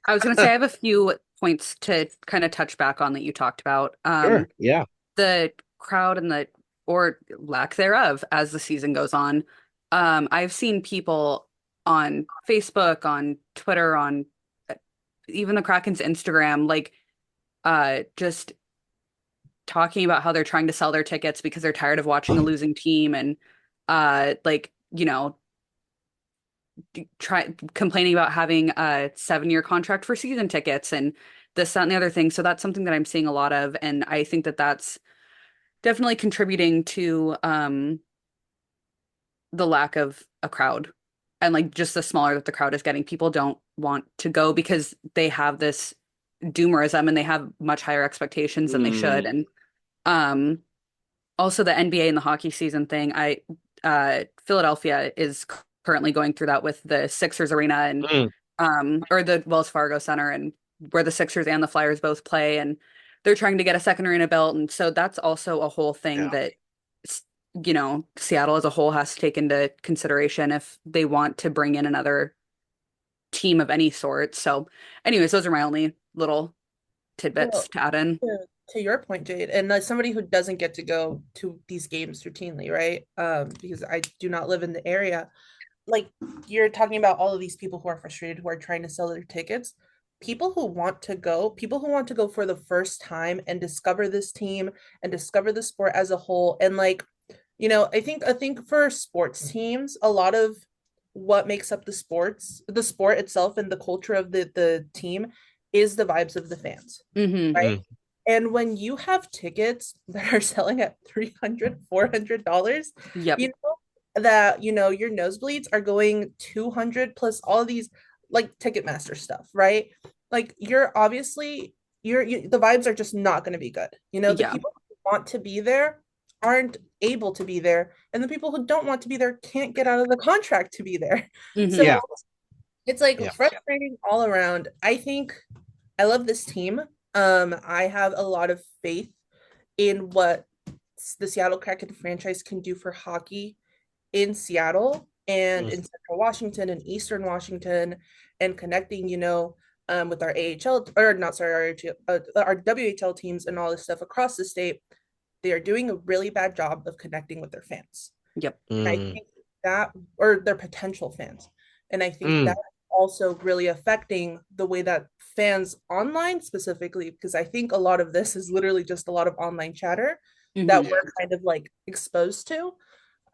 I was going to say I have a few points to kind of touch back on that you talked about. Sure. Yeah. The crowd and the or lack thereof as the season goes on. I've seen people on Facebook, on Twitter, on uh, even the Kraken's Instagram, like just talking about how they're trying to sell their tickets because they're tired of watching a losing team and like, try complaining about having a 7-year contract for season tickets and this, that, and the other thing. So that's something that I'm seeing a lot of, and I think that that's definitely contributing to the lack of a crowd. And like just the smaller that the crowd is getting, people don't want to go because they have this doomerism and they have much higher expectations than they should. Mm, And um also the NBA and the hockey season thing, I Philadelphia is currently going through that with the Sixers arena and mm, or the Wells Fargo Center and where the Sixers and the Flyers both play and they're trying to get a second arena built and so that's also a whole thing yeah. that Seattle as a whole has to take into consideration if they want to bring in another team of any sort. So anyways, those are my only little tidbits Well, to add in. to your point, Jade, and as somebody who doesn't get to go to these games routinely, right? Because I do not live in the area. Like you're talking about all of these people who are frustrated, who are trying to sell their tickets. People who want to go for the first time and discover this team and discover the sport as a whole. And like, I think for sports teams, a lot of what makes up the sport itself and the culture of the team is the vibes of the fans, Hmm. right? Mm, And when you have tickets that are selling at 300, $400, Yep. you know that your nosebleeds are going 200 plus all of these like Ticketmaster stuff, right? Like you're obviously the vibes are just not going to be good. The Yeah. people who want to be there aren't able to be there, and the people who don't want to be there can't get out of the contract to be there. So Hmm. yeah, it's like Yeah. frustrating all around. I think I love this team. I have a lot of faith in what the Seattle Kraken franchise can do for hockey in Seattle and Mm. in Central Washington and Eastern Washington and connecting, with our AHL or not sorry, our WHL teams and all this stuff across the state. They are doing a really bad job of connecting with their fans. Yep. I Mm. think that, or their potential fans. And I think that Mm. also really affecting the way that fans online specifically, because I think a lot of this is literally just a lot of online chatter that Hmm. we're kind of like exposed to.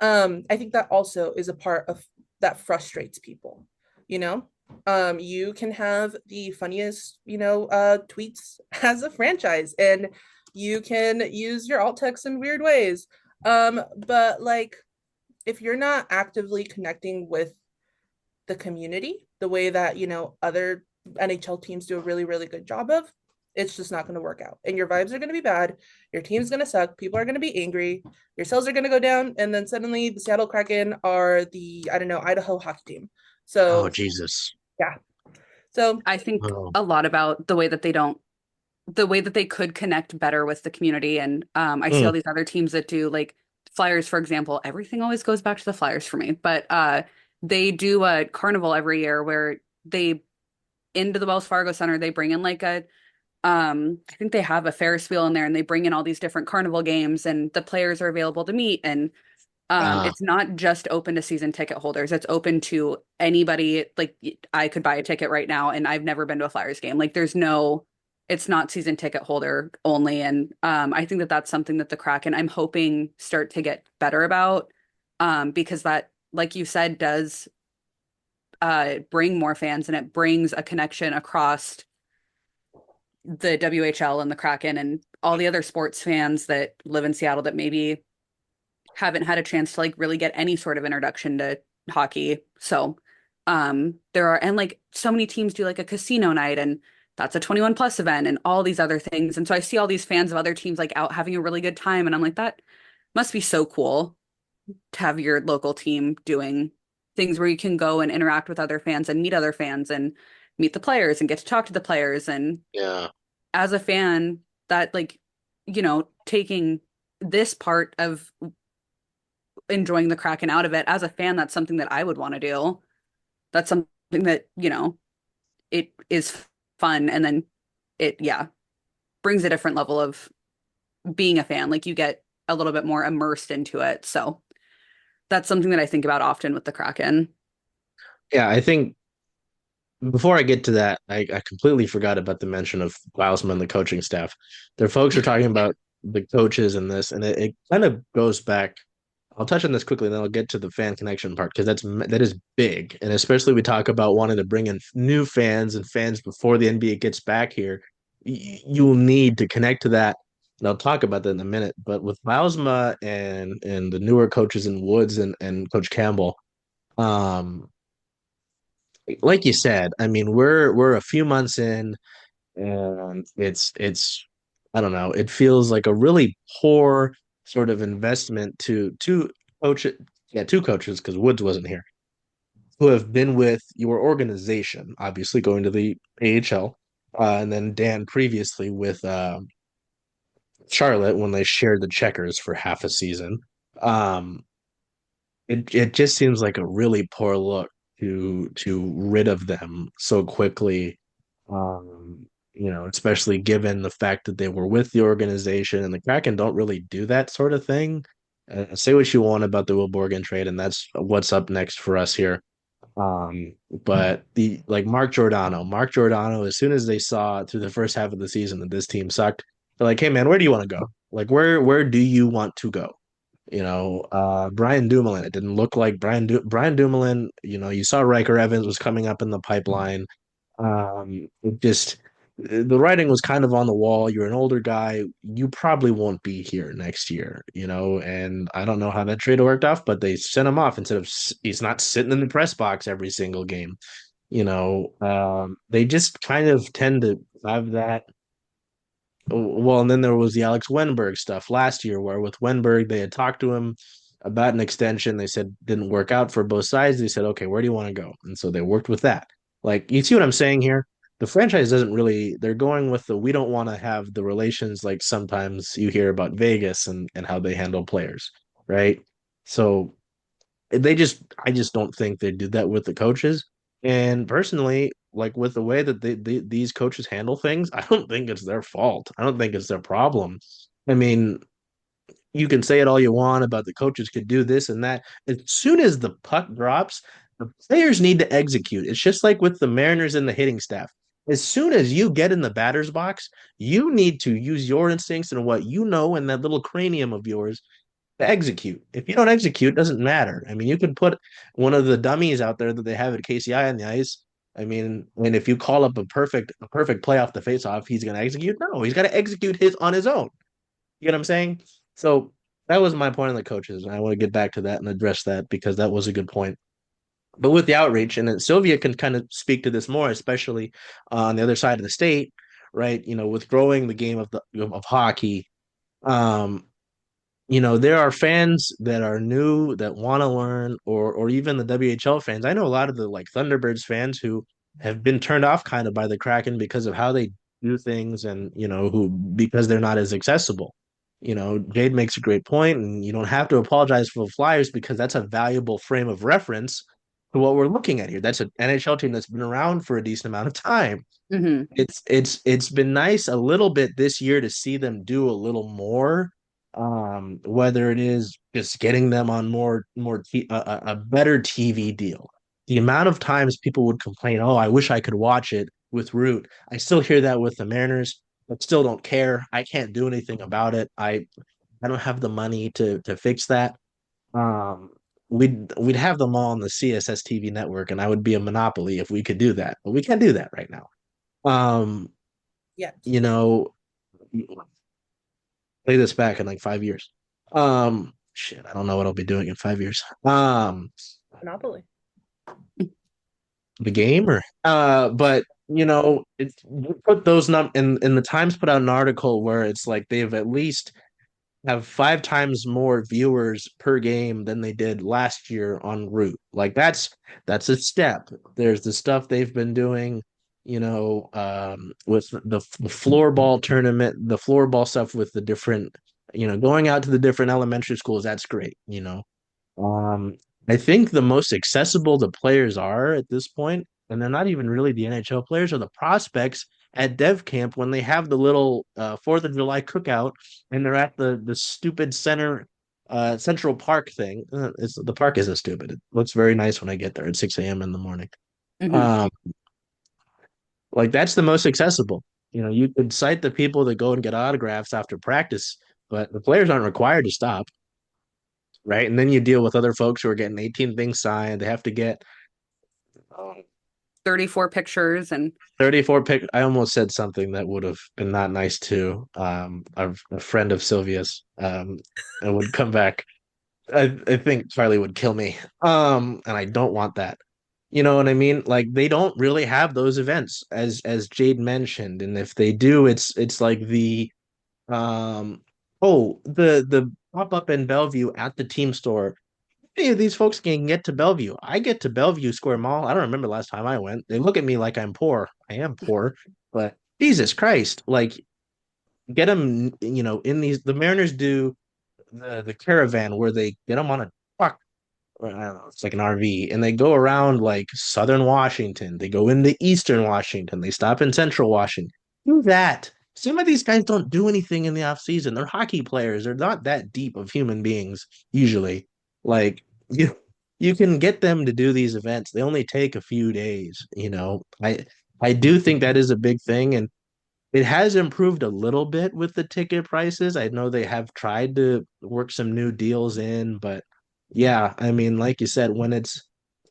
I think that also is a part of that frustrates people, you know? You can have the funniest, tweets as a franchise and you can use your alt text in weird ways. But like if you're not actively connecting with the community the way that other NHL teams do a really really good job of, it's just not going to work out and your vibes are going to be bad, your team's going to suck, people are going to be angry, your sales are going to go down, and then suddenly the Seattle Kraken are the, I don't know, Idaho hockey team. Oh, So Jesus. yeah, so I think oh. a lot about the way that they could connect better with the community. And I see Mm. all these other teams that do like Flyers, for example. Everything always goes back to the Flyers for me. But they do a carnival every year where they into the Wells Fargo Center, they bring in like a I think they have a Ferris wheel in there and they bring in all these different carnival games and the players are available to meet and it's not just open to season ticket holders. It's open to anybody. Like I could buy a ticket right now and I've never been to a Flyers game. Like it's not season ticket holder only. And I think that that's something that the Kraken, I'm hoping start to get better about because that, like you said, does bring more fans and it brings a connection across the WHL and the Kraken and all the other sports fans that live in Seattle that maybe haven't had a chance to like really get any sort of introduction to hockey. So there are and like so many teams do like a casino night and that's a 21 plus event and all these other things. And so I see all these fans of other teams like out having a really good time and I'm like that must be so cool to have your local team doing things where you can go and interact with other fans and meet other fans and meet the players and get to talk to the players and Yeah. as a fan that like taking this part of enjoying the Kraken out of it. As a fan, that's something that I would want to do. That's something that, it is fun. And then yeah, brings a different level of being a fan. Like you get a little bit more immersed into it. So that's something that I think about often with the Kraken. Yeah, I think before I get to that, I completely forgot about the mention of Klausman and the coaching staff. Their folks are talking about the coaches and this, and it kind of goes back. I'll touch on this quickly, and then I'll get to the fan connection part because that is big, and especially we talk about wanting to bring in new fans and fans before the NBA gets back here. You'll need to connect to that, and I'll talk about that in a minute. But with Bausma and the newer coaches in Woods and Coach Campbell, um, like you said, I mean, we're a few months in, and it's I don't know, it feels like a really poor sort of investment to coach two coaches because Woods wasn't here, who have been with your organization, obviously going to the AHL, and then Dan previously with Charlotte when they shared the checkers for half a season. Um, it just seems like a really poor look to rid of them so quickly. Especially given the fact that they were with the organization and the Kraken don't really do that sort of thing. Say what you want about the Will Borgen trade, and that's what's up next for us here. But the like Mark Giordano, as soon as they saw through the first half of the season that this team sucked, they're like, "Hey man, where do you want to go? Like, where do you want to go?" Brian Dumoulin. It didn't look like Brian Dumoulin. You saw Riker Evans was coming up in the pipeline. It just the writing was kind of on the wall. You're an older guy. You probably won't be here next year, and I don't know how that trade worked off, but they sent him off instead of he's not sitting in the press box every single game. They just kind of tend to have that. Well, and then there was the Alex Wenberg stuff last year, where with Wenberg, they had talked to him about an extension. They said didn't work out for both sides. They said, okay, where do you want to go? And so they worked with that. Like, you see what I'm saying here? The franchise doesn't really, they're going with the we don't want to have the relations like sometimes you hear about Vegas and how they handle players, right? So I just don't think they did that with the coaches. And personally, like with the way that these coaches handle things, I don't think it's their fault. I don't think it's their problem. I mean, you can say it all you want about the coaches could do this and that. As soon as the puck drops, the players need to execute. It's just like with the Mariners and the hitting staff. As soon as you get in the batter's box, you need to use your instincts and what you know in that little cranium of yours to execute. If you don't execute, it doesn't matter. I mean, you can put one of the dummies out there that they have at KCI on the ice. I mean, and if you call up a perfect play off the faceoff, he's going to execute. No, he's got to execute his on his own. You know what I'm saying? So that was my point on the coaches, and I want to get back to that and address that because that was a good point. But with the outreach, and then Silvia can kind of speak to this more, especially on the other side of the state, right? With growing the game of hockey, um, there are fans that are new that want to learn, or even the WHL fans. I know a lot of the like Thunderbirds fans who have been turned off kind of by the Kraken because of how they do things, and who because they're not as accessible. Jade makes a great point, and you don't have to apologize for the Flyers because that's a valuable frame of reference to what we're looking at here. That's an NHL team that's been around for a decent amount of time. Hmm. It's been nice a little bit this year to see them do a little more, whether it is just getting them on a better TV deal. The amount of times people would complain, oh, I wish I could watch it with Root. I still hear that with the Mariners, but still don't care. I can't do anything about it. I don't have the money to fix that. um we'd have them all on the CSS TV network, and I would be a monopoly if we could do that, but we can't do that right now. um Yeah. you know Play this back in like 5 years. Shit, I don't know what I'll be doing in 5 years. Monopoly. The game or but it's you put those in the Times put out an article where it's like they've at least have 5 times more viewers per game than they did last year on Root. Like that's a step. There's the stuff they've been doing, with the floorball tournament, the floorball stuff with the different, going out to the different elementary schools. That's great. Um, I think the most accessible the players are at this point, and they're not even really the NHL players, are the prospects at dev camp when they have the little 4th of July cookout and they're at the stupid Central Park thing. The park isn't stupid. It looks very nice when I get there at 6 a.m. in the morning. Hmm. Um, like that's the most accessible. You could cite the people that go and get autographs after practice, but the players aren't required to stop, right? And then you deal with other folks who are getting 18 things signed. They have to get um, 34 pictures and 34 pick. I almost said something that would have been not nice to a friend of Silvia's and would come back. I think Charlie would kill me. And I don't want that. You know what I mean? Like they don't really have those events as Jade mentioned. And if they do, it's like the um the pop-up in Bellevue at the team store. Any of these folks can get to Bellevue. I get to Bellevue Square Mall. I don't remember the last time I went. They look at me like I'm poor. I am poor, but Jesus Christ, like get them, in the Mariners do the caravan where they get them on a truck. Or I don't know, it's like an RV, and they go around like Southern Washington. They go into Eastern Washington. They stop in Central Washington. Do that. Some of these guys don't do anything in the off season. They're hockey players. They're not that deep of human beings usually. Like you can get them to do these events. They only take a few days. I do think that is a big thing, and it has improved a little bit with the ticket prices. I know they have tried to work some new deals in, but yeah, I mean, like you said, when it's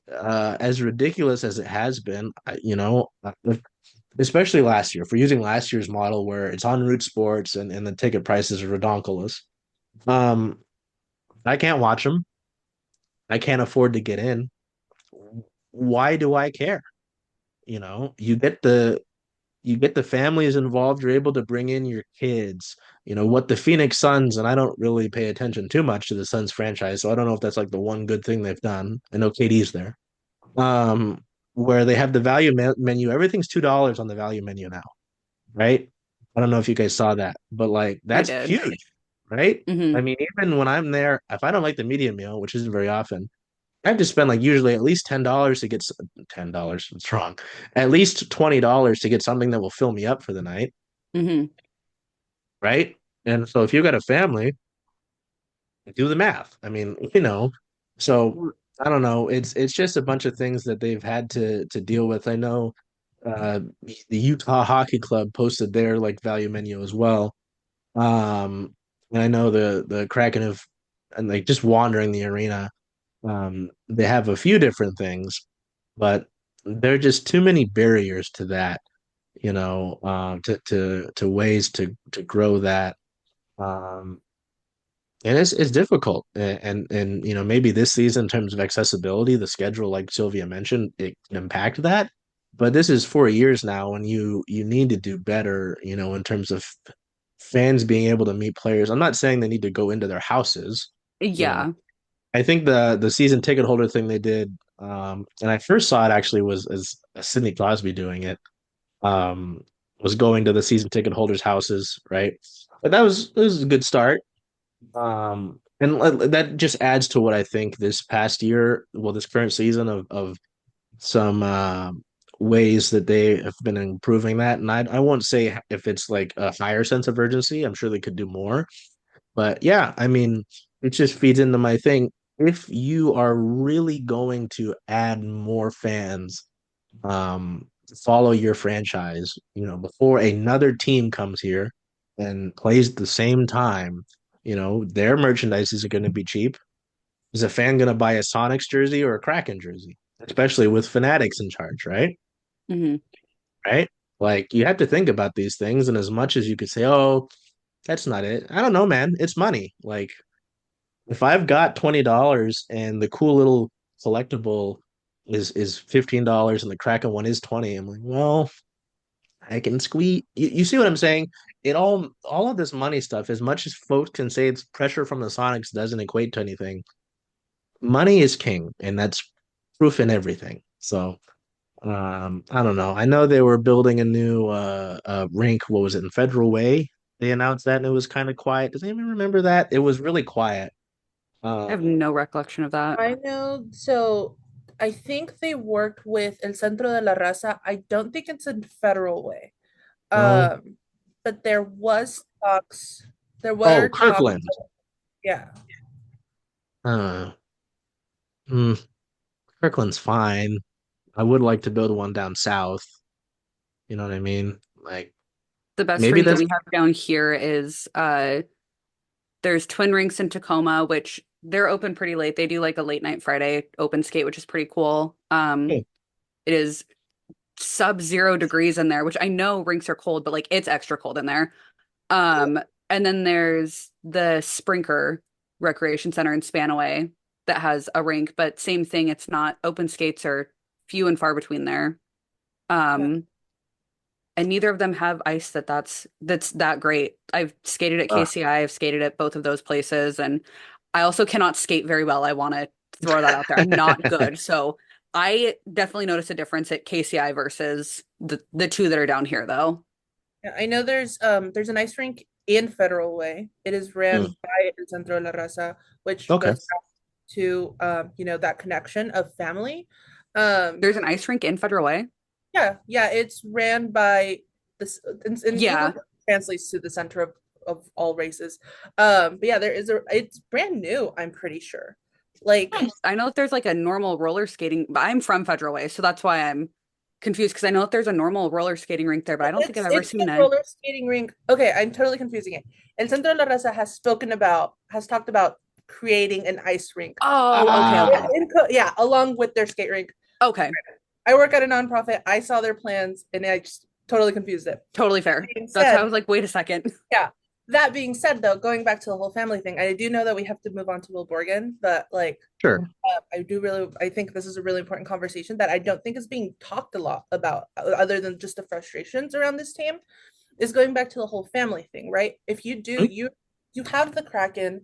as ridiculous as it has been, especially last year, for using last year's model where it's on Root Sports and the ticket prices are redonkulous. Um, I can't watch them. I can't afford to get in. Why do I care? You get the families involved. You're able to bring in your kids. What the Phoenix Suns, and I don't really pay attention too much to the Suns franchise, so I don't know if that's like the one good thing they've done. I know KD's there. Um, where they have the value menu. Everything's $2 on the value menu now, right? I don't know if you guys saw that, but like I that's did. huge, right? Hmm. I mean, even when I'm there, if I don't like the medium meal, which isn't very often, I have to spend like usually at least $10 to get $10. It's wrong. At least $20 to get something that will fill me up for the night, Hmm. right? And so if you've got a family, do the math. I mean, so I don't know. It's just a bunch of things that they've had to deal with. I know uh the Utah Hockey Club posted their like value menu as well. And I know the Kraken have and like just wandering the arena. They have a few different things, but there are just too many barriers to that, to ways to grow that. Um, and it's difficult. And maybe this season in terms of accessibility, the schedule, like Sylvia mentioned, it can impact that. But this is 4 years now, and you need to do better, in terms of fans being able to meet players. I'm not saying they need to go into their houses, you know. Yeah. I think the season ticket holder thing they did, and I first saw it actually was as Sidney Crosby doing it, um, was going to the season ticket holders' houses, right? But that was a good start. And that just adds to what I think this past year, well, this current season of some ways that they have been improving that. And I won't say if it's like a higher sense of urgency. I'm sure they could do more. But yeah, I mean, it just feeds into my thing. If you are really going to add more fans, follow your franchise, before another team comes here and plays at the same time, their merchandise is going to be cheap. Is a fan going to buy a Sonics jersey or a Kraken jersey? Especially with Fanatics in charge, right? Hmm. Right? Like you have to think about these things. And as much as you could say, oh, that's not it. I don't know, man. It's money. Like if I've got $20 and the cool little collectible is $15 and the Kraken one is 20, I'm like, well, I can squeeze. You see what I'm saying? All of this money stuff, as much as folks can say it's pressure from the Sonics doesn't equate to anything, money is king, and that's proof in everything. So I don't know. I know they were building a new rink. What was it in Federal Way? They announced that and it was kind of quiet. Does anyone remember that? It was really quiet. I have Um, no recollection of that. I know. So I think they worked with El Centro de la Raza. I don't think it's in Federal Way. Oh, But there was talks. There oh, were talks. Kirkland. Yeah, Uh, mm, Kirkland's fine. I would like to build one down south. You know what I mean? Like The best maybe rink that that's we have down here is there's Twin Rinks in Tacoma, which they're open pretty late. They do like a late night Friday open skate, which is pretty cool. oh, It is sub-zero degrees in there, which I know rinks are cold, but like it's extra cold in there. Um, and then there's the Sprinker Recreation Center in Spanaway that has a rink, but same thing, it's not open skates are few and far between there. yeah. Um, and neither of them have ice that's that great. I've skated at uh, KCI, I've skated at both of those places, and I also cannot skate very well. I want to throw that out there. I'm not good. So I definitely notice a difference at KCI versus the two that are down here though. Yeah, I know there's an ice rink in Federal Way. It is mm, ran by El Centro de la Raza, which okay. goes back to that connection of family. Um There's an ice rink in Federal Way. yeah, it's ran by this in English Yeah. it translates to the center of all races. But yeah, it's brand new, I'm pretty sure. Like I know that there's like a normal roller skating, but I'm from Federal Way, so that's why I'm confused because I know that there's a normal roller skating rink there, but I don't think I've ever it's seen the a. roller skating rink. Okay, I'm totally confusing it. El Centro de la Raza has talked about creating an ice rink. Oh, okay, Ah, okay. Yeah, along with their skate rink. Okay. I work at a nonprofit. I saw their plans and I just totally confused it. Totally That fair. being That's why I said, was like, wait a second. yeah. That being said, though, going back to the whole family thing, I do know that we have to move on to Will Borgen, but like sure. I think this is a really important conversation that I don't think is being talked a lot about, other than just the frustrations around this team, is going back to the whole family thing, right? If you do, Mm, you have the Kraken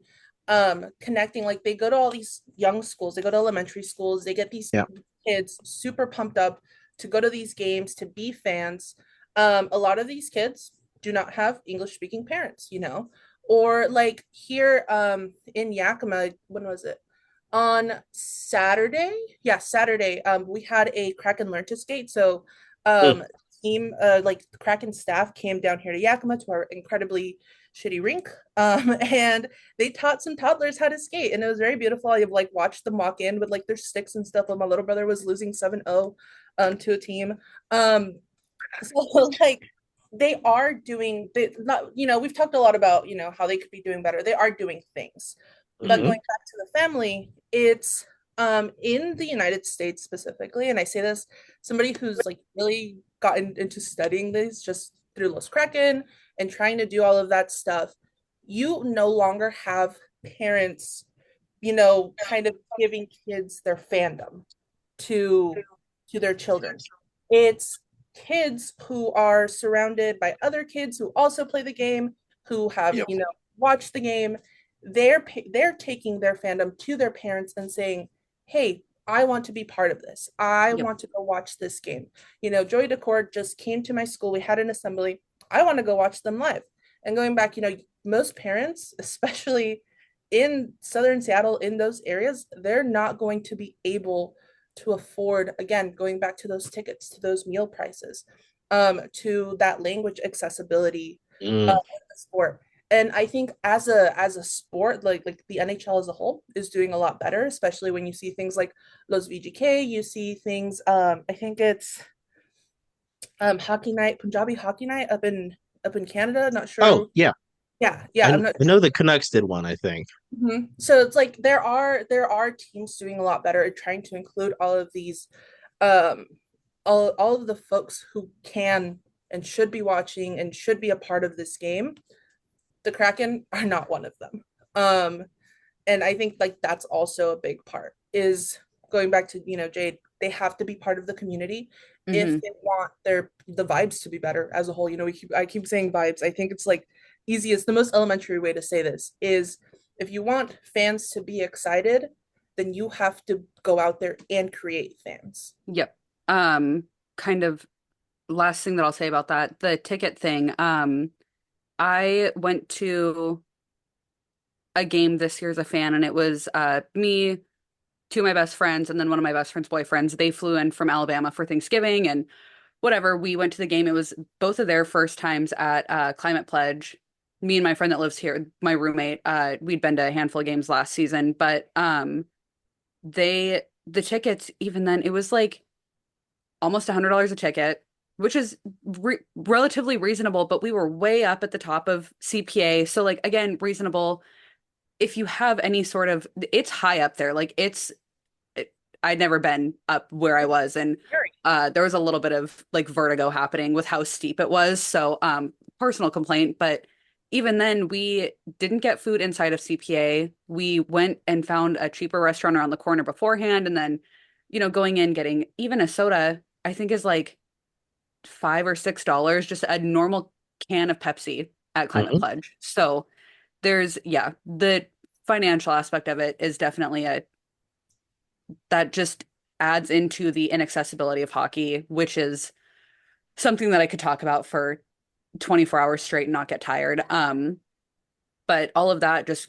connecting, like they go to all these young schools, they go to elementary schools, they get these yeah. kids super pumped up to go to these games, to be fans. A lot of these kids do not have English speaking parents, or like here in Yakima, when was it? On Saturday, yeah, Saturday, we had a Kraken learn to skate. So Mm, team like Kraken staff came down here to Yakima to our incredibly shitty rink, and they taught some toddlers how to skate, and it was very beautiful. I like watched them walk in with like their sticks and stuff, and my little brother was losing 7-0 to a team. So like they are doing, they not, we've talked a lot about, how they could be doing better. They are doing things. But mhm. going back to the family, it's in the United States specifically, and I say this, somebody who's like really gotten into studying this just through Los Kraken and trying to do all of that stuff, you no longer have parents, kind of giving kids their fandom to their children. It's kids who are surrounded by other kids who also play the game, who have, Yep. watched the game. They're taking their fandom to their parents and saying, "Hey, I want to be part of this. I Yep. want to go watch this game." Joy Decord just came to my school. We had an assembly. I want to go watch them live. And going back, most parents, especially in Southern Seattle, in those areas, they're not going to be able to afford, again, going back to those tickets, to those meal prices, to that language accessibility Mm, the sport. And I think as a sport, like the NHL as a whole is doing a lot better, especially when you see things like Los VGK, you see things, I think it's hockey night, Punjabi hockey night up in Canada. Not oh sure. yeah. Yeah, I'm not. I know the Canucks did one, I think. So it's like there are teams doing a lot better at trying to include all of these, um, all of the folks who can and should be watching and should be a part of this game. The Kraken are not one of them. And I think like that's also a big part, is going back to, Jade, they have to be part of the community if Hmm. they want the vibes to be better as a whole. I keep saying vibes. I think it's like easiest, the most elementary way to say this is, if you want fans to be excited, then you have to go out there and create fans. Yep. Um, kind of last thing that I'll say about that, the ticket thing. I went to a game this year as a fan, and it was me, two of my best friends, and then one of my best friend's boyfriends. They flew in from Alabama for Thanksgiving, and whatever, we went to the game. It was both of their first times at Climate Pledge. Me and my friend that lives here, my roommate, we'd been to a handful of games last season, but the tickets, even then, it was like almost $100 a ticket, which is relatively reasonable, but we were way up at the top of CPA. So like again, reasonable. If you have any sort of, it's high up there. Like I'd never been up where I was, and there was a little bit of like vertigo happening with how steep it was. So personal complaint, but even then we didn't get food inside of CPA. We went and found a cheaper restaurant around the corner beforehand, and then, going in getting even a soda, I think is like $5 or $6, just a normal can of Pepsi at Climate Mhm. Pledge. So yeah, the financial aspect of it is definitely that just adds into the inaccessibility of hockey, which is something that I could talk about for 24 hours straight and not get tired. But all of that just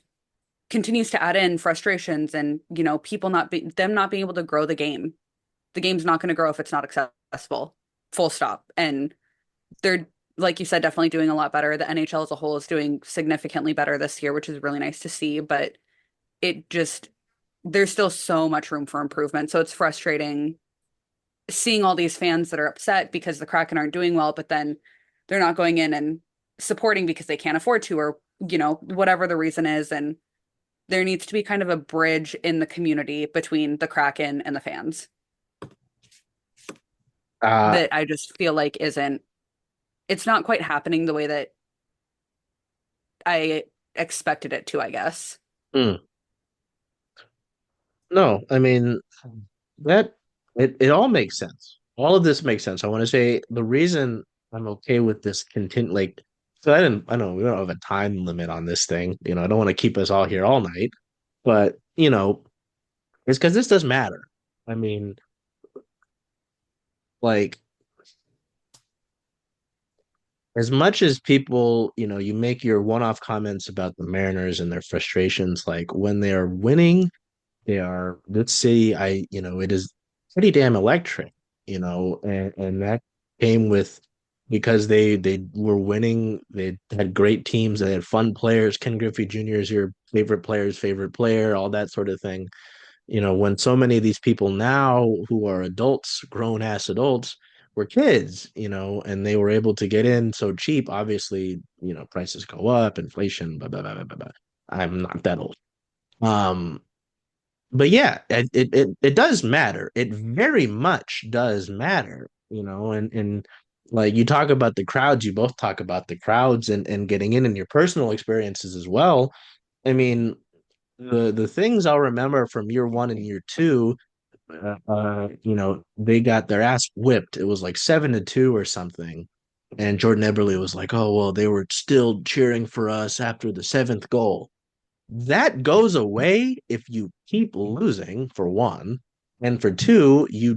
continues to add in frustrations and, people them not being able to grow the game. The game's not going to grow if it's not accessible. Full stop. And they're, like you said, definitely doing a lot better. The NHL as a whole is doing significantly better this year, which is really nice to see, but it just there's still so much room for improvement. So it's frustrating seeing all these fans that are upset because the Kraken aren't doing well, but then they're not going in and supporting because they can't afford to, or, whatever the reason is. And there needs to be kind of a bridge in the community between the Kraken and the fans Uh, that I just feel like it's not quite happening the way that I expected it to, I guess. mm, no, I mean that it all makes sense. All of this makes sense. I want to say the reason I'm okay with this content, like, so I know we don't have a time limit on this thing. I don't want to keep us all here all night, but it's because this does matter. I mean, like, as much as people, you make your one-off comments about the Mariners and their frustrations, like when they are winning, they are, let's say, it is pretty damn electric, and that came with because they were winning, they had great teams, they had fun players. Ken Griffey Jr. is your favorite player's favorite player, all that sort of thing. When so many of these people now who are adults, grown ass adults, were kids, and they were able to get in so cheap. Obviously, prices go up, inflation, blah blah blah blah blah. Blah. I'm not that old. Um, but yeah, it does matter. It very much does matter, and like you talk about the crowds, you both talk about the crowds and getting in and your personal experiences as well. I mean, the things I'll remember from year one and year two, they got their ass whipped. It was like 7-2 or something. And Jordan Eberle was like, "Oh, well, they were still cheering for us after the seventh goal." That goes away if you keep losing, for one, and for two, you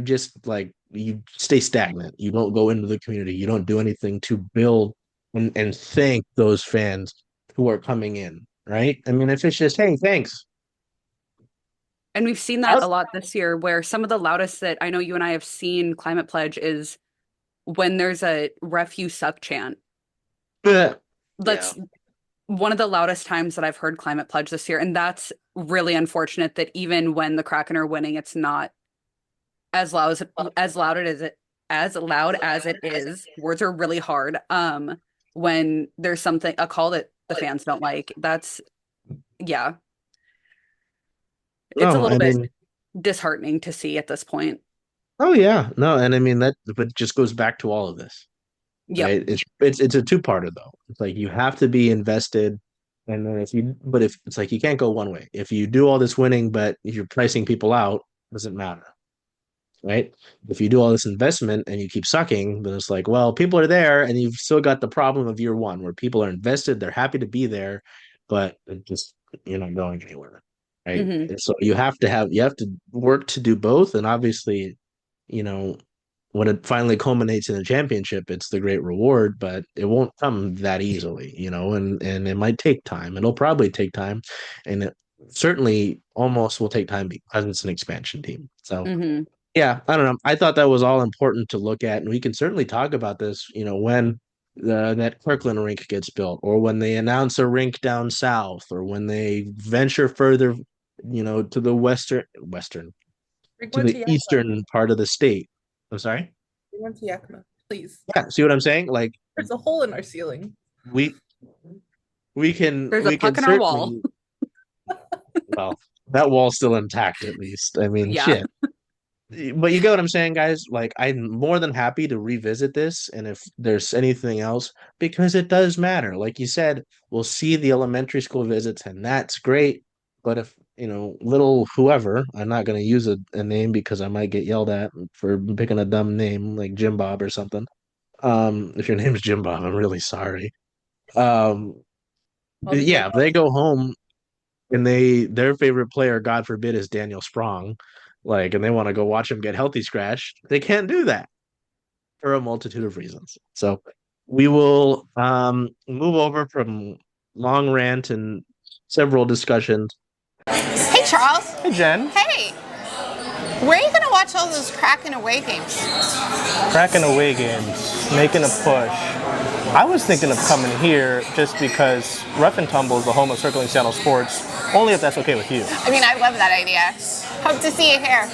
just like you stay stagnant. You don't go into the community. You don't do anything to build and thank those fans who are coming in, right? I mean, if it's just, hey, thanks. And we've seen that a lot this year, where some of the loudest that I know you and I have seen Climate Pledge is when there's a ref you suck chant. Yeah. That's one of the loudest times that I've heard Climate Pledge this year. And that's really unfortunate that even when the Kraken are winning, it's not as loud as loud as it is. Words are really hard. When there's a call that the fans don't like. That's yeah. It's a No, little I bit mean, disheartening to see at this point. oh yeah, no, and I mean that, but it just goes back to all of this, Yep. right? It's a two-parter though. It's like you have to be invested, and then if it's like you can't go one way. If you do all this winning, but if you're pricing people out, doesn't matter, right? If you do all this investment and you keep sucking, then it's like, well, people are there, and you've still got the problem of year one where people are invested, they're happy to be there, but it just you're not going anywhere, right? Hmm. And so you have to work to do both, and obviously, you know, when it finally culminates in a championship, it's the great reward, but it won't come that easily, and it might take time. It'll probably take time, and it certainly almost will take time because it's an expansion team. So Hmm. Yeah, I don't know. I thought that was all important to look at, and we can certainly talk about this, when that Kirkland rink gets built, or when they announce a rink down south, or when they venture further, to the western Bring to one to the Yakima. eastern part of the state. I'm sorry. Bring one to Yakima, please. Yeah, see what I'm saying? Like There's a hole in our ceiling. we we can There's a we can puck in our wall. certainly, well, that wall's still intact at least. I mean, Yeah. shit. But you get what I'm saying, guys? Like, I'm more than happy to revisit this, and if there's anything else, because it does matter. Like you said, we'll see the elementary school visits, and that's great. But if, little whoever, I'm not going to use a name because I might get yelled at for picking a dumb name like Jim Bob or something. If your name's Jim Bob, I'm really sorry. Um, I'll be yeah, like, if they go home and their favorite player, God forbid, is Daniel Sprong, like, and they want to go watch him get healthy scratched, they can't do that for a multitude of reasons. So we will move over from long rant and several discussions. Hey, Charles. Hey, Jen. Hey. Where are you going to watch all those Kraken away games? Kraken away games, making a push. I was thinking of coming here just because Rough and Tumble is the home of circling Seattle sports, only if that's okay with you. I mean, I love that idea. Hope to see you here.